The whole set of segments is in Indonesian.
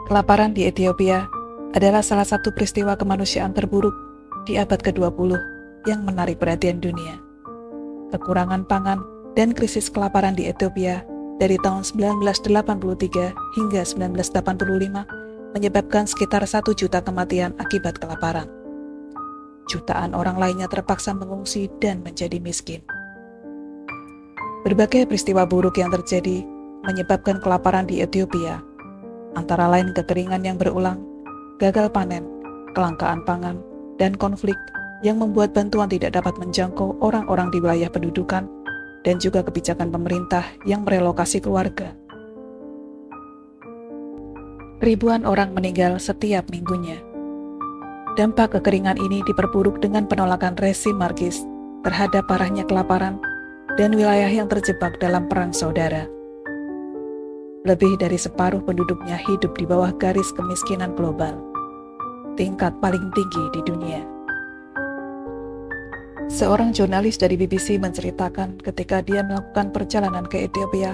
Kelaparan di Ethiopia adalah salah satu peristiwa kemanusiaan terburuk di abad ke-20 yang menarik perhatian dunia. Kekurangan pangan dan krisis kelaparan di Ethiopia dari tahun 1983 hingga 1985 menyebabkan sekitar 1 juta kematian akibat kelaparan. Jutaan orang lainnya terpaksa mengungsi dan menjadi miskin. Berbagai peristiwa buruk yang terjadi menyebabkan kelaparan di Ethiopia, antara lain kekeringan yang berulang, gagal panen, kelangkaan pangan, dan konflik yang membuat bantuan tidak dapat menjangkau orang-orang di wilayah pendudukan, dan juga kebijakan pemerintah yang merelokasi keluarga. Ribuan orang meninggal setiap minggunya. Dampak kekeringan ini diperburuk dengan penolakan rezim Marxis terhadap parahnya kelaparan dan wilayah yang terjebak dalam perang saudara. Lebih dari separuh penduduknya hidup di bawah garis kemiskinan global, tingkat paling tinggi di dunia. Seorang jurnalis dari BBC menceritakan ketika dia melakukan perjalanan ke Ethiopia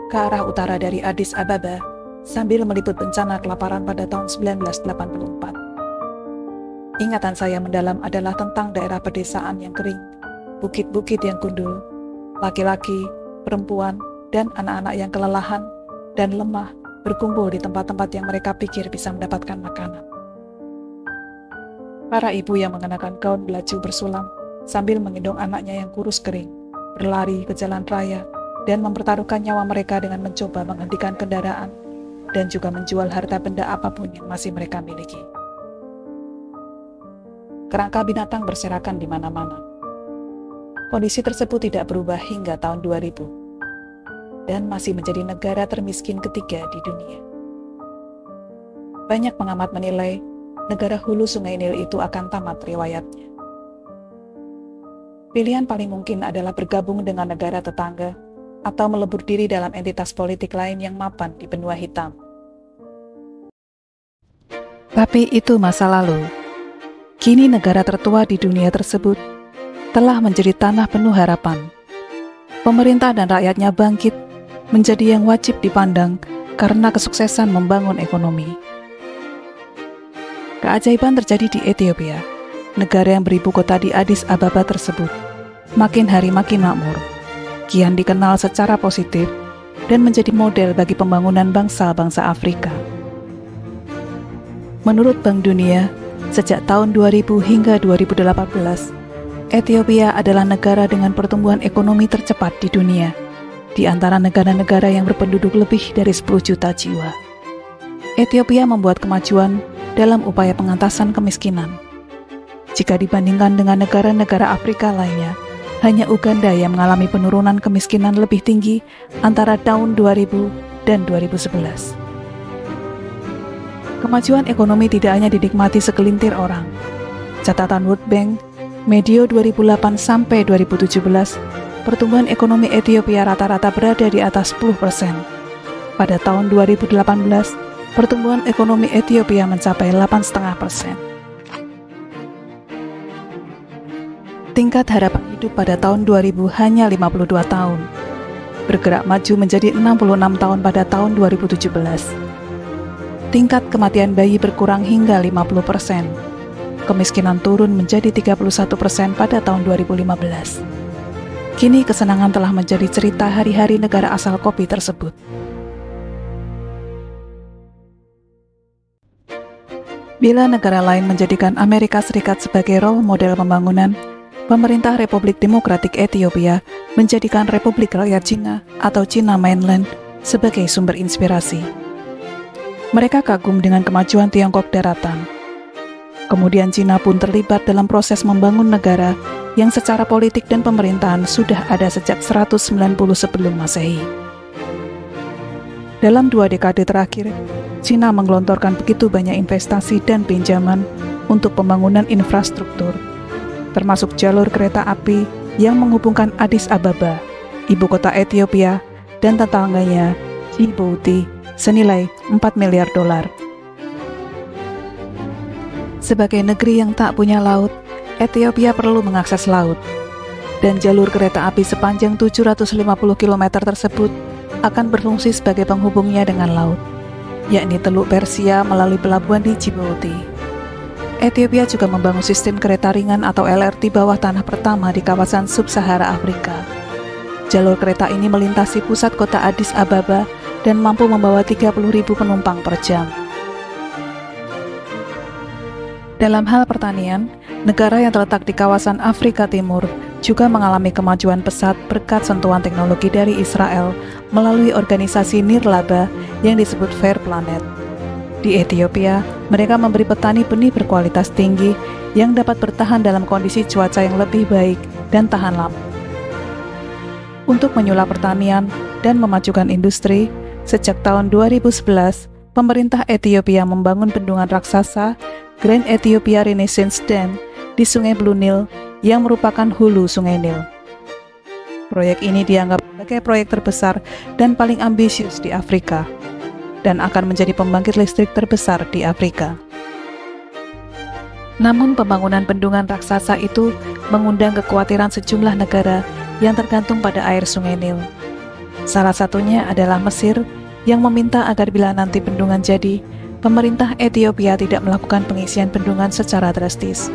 ke arah utara dari Addis Ababa sambil meliput bencana kelaparan pada tahun 1984. Ingatan saya mendalam adalah tentang daerah pedesaan yang kering, bukit-bukit yang gundul, laki-laki, perempuan, dan anak-anak yang kelelahan dan lemah berkumpul di tempat-tempat yang mereka pikir bisa mendapatkan makanan. Para ibu yang mengenakan gaun baju bersulam sambil menggendong anaknya yang kurus kering, berlari ke jalan raya dan mempertaruhkan nyawa mereka dengan mencoba menghentikan kendaraan dan juga menjual harta benda apapun yang masih mereka miliki. Kerangka binatang berserakan di mana-mana. Kondisi tersebut tidak berubah hingga tahun 2000 dan masih menjadi negara termiskin ketiga di dunia. Banyak pengamat menilai negara hulu Sungai Nil itu akan tamat riwayatnya. Pilihan paling mungkin adalah bergabung dengan negara tetangga atau melebur diri dalam entitas politik lain yang mapan di benua hitam. Tapi itu masa lalu. Kini negara tertua di dunia tersebut telah menjadi tanah penuh harapan. Pemerintah dan rakyatnya bangkit menjadi yang wajib dipandang karena kesuksesan membangun ekonomi. Keajaiban terjadi di Ethiopia, negara yang beribu kota di Addis Ababa tersebut, makin hari makin makmur, kian dikenal secara positif dan menjadi model bagi pembangunan bangsa-bangsa Afrika. Menurut Bank Dunia, sejak tahun 2000 hingga 2018, Ethiopia adalah negara dengan pertumbuhan ekonomi tercepat di dunia, di antara negara-negara yang berpenduduk lebih dari 10 juta jiwa. Ethiopia membuat kemajuan dalam upaya pengentasan kemiskinan. Jika dibandingkan dengan negara-negara Afrika lainnya, hanya Uganda yang mengalami penurunan kemiskinan lebih tinggi antara tahun 2000 dan 2011. Kemajuan ekonomi tidak hanya dinikmati segelintir orang. Catatan World Bank, medio 2008 sampai 2017, pertumbuhan ekonomi Ethiopia rata-rata berada di atas 10%. Pada tahun 2018, pertumbuhan ekonomi Ethiopia mencapai 8,5%. Tingkat harapan hidup pada tahun 2000 hanya 52 tahun, bergerak maju menjadi 66 tahun pada tahun 2017. Tingkat kematian bayi berkurang hingga 50%. Kemiskinan turun menjadi 31% pada tahun 2015. Kini kesenangan telah menjadi cerita hari-hari negara asal kopi tersebut. Bila negara lain menjadikan Amerika Serikat sebagai role model pembangunan, pemerintah Republik Demokratik Ethiopia menjadikan Republik Rakyat Cina atau China Mainland sebagai sumber inspirasi. Mereka kagum dengan kemajuan Tiongkok daratan. Kemudian Cina pun terlibat dalam proses membangun negara yang secara politik dan pemerintahan sudah ada sejak 190 sebelum Masehi. Dalam 2 dekade terakhir, Cina menggelontorkan begitu banyak investasi dan pinjaman untuk pembangunan infrastruktur, termasuk jalur kereta api yang menghubungkan Addis Ababa, ibu kota Ethiopia, dan tetangganya Djibouti senilai $4 miliar. Sebagai negeri yang tak punya laut, Ethiopia perlu mengakses laut, dan jalur kereta api sepanjang 750 km tersebut akan berfungsi sebagai penghubungnya dengan laut. yakni Teluk Persia melalui pelabuhan di Djibouti. Ethiopia juga membangun sistem kereta ringan atau LRT bawah tanah pertama di kawasan Sub-Sahara Afrika. Jalur kereta ini melintasi pusat kota Addis Ababa dan mampu membawa 30.000 penumpang per jam. Dalam hal pertanian, negara yang terletak di kawasan Afrika Timur juga mengalami kemajuan pesat berkat sentuhan teknologi dari Israel melalui organisasi nirlaba yang disebut Fair Planet. Di Ethiopia, mereka memberi petani benih berkualitas tinggi yang dapat bertahan dalam kondisi cuaca yang lebih baik dan tahan lama. Untuk menyulap pertanian dan memajukan industri, sejak tahun 2011, pemerintah Ethiopia membangun bendungan raksasa Grand Ethiopia Renaissance Dam di Sungai Blue Nile yang merupakan hulu Sungai Nil. Proyek ini dianggap sebagai proyek terbesar dan paling ambisius di Afrika, dan akan menjadi pembangkit listrik terbesar di Afrika. Namun pembangunan bendungan raksasa itu mengundang kekhawatiran sejumlah negara yang tergantung pada air Sungai Nil. Salah satunya adalah Mesir yang meminta agar bila nanti bendungan jadi, pemerintah Ethiopia tidak melakukan pengisian bendungan secara drastis.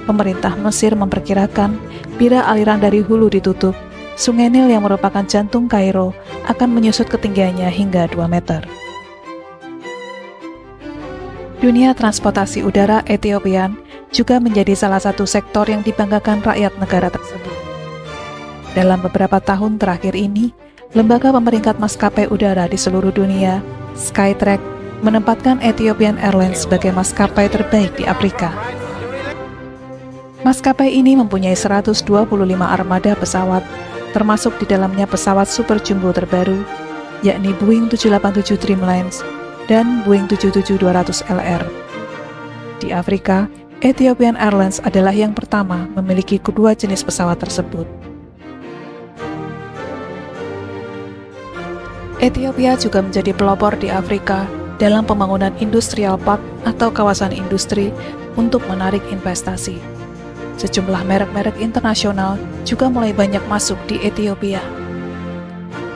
Pemerintah Mesir memperkirakan bila aliran dari hulu ditutup, Sungai Nil yang merupakan jantung Kairo akan menyusut ketinggiannya hingga 2 meter. Dunia transportasi udara Ethiopia juga menjadi salah satu sektor yang dibanggakan rakyat negara tersebut. Dalam beberapa tahun terakhir ini, lembaga pemeringkat maskapai udara di seluruh dunia, Skytrax, menempatkan Ethiopian Airlines sebagai maskapai terbaik di Afrika. Maskapai ini mempunyai 125 armada pesawat, termasuk di dalamnya pesawat super jumbo terbaru, yakni Boeing 787 Dreamlines dan Boeing 777-200 LR. Di Afrika, Ethiopian Airlines adalah yang pertama memiliki kedua jenis pesawat tersebut. Ethiopia juga menjadi pelopor di Afrika dalam pembangunan industrial park atau kawasan industri untuk menarik investasi. Sejumlah merek-merek internasional juga mulai banyak masuk di Ethiopia.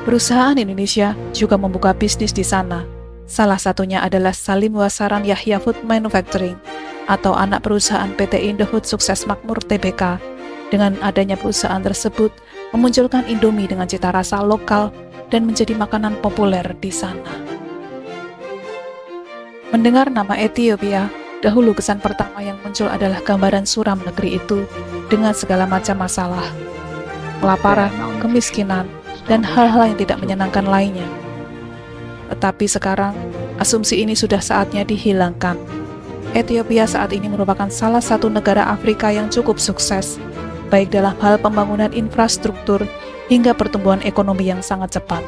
Perusahaan Indonesia juga membuka bisnis di sana. Salah satunya adalah Salim Wasaran Yahya Food Manufacturing atau anak perusahaan PT Indofood Sukses Makmur Tbk. Dengan adanya perusahaan tersebut, memunculkan Indomie dengan cita rasa lokal dan menjadi makanan populer di sana. Mendengar nama Ethiopia, dahulu kesan pertama yang muncul adalah gambaran suram negeri itu dengan segala macam masalah, kelaparan, kemiskinan, dan hal-hal yang tidak menyenangkan lainnya. Tetapi sekarang, asumsi ini sudah saatnya dihilangkan. Ethiopia saat ini merupakan salah satu negara Afrika yang cukup sukses, baik dalam hal pembangunan infrastruktur hingga pertumbuhan ekonomi yang sangat cepat.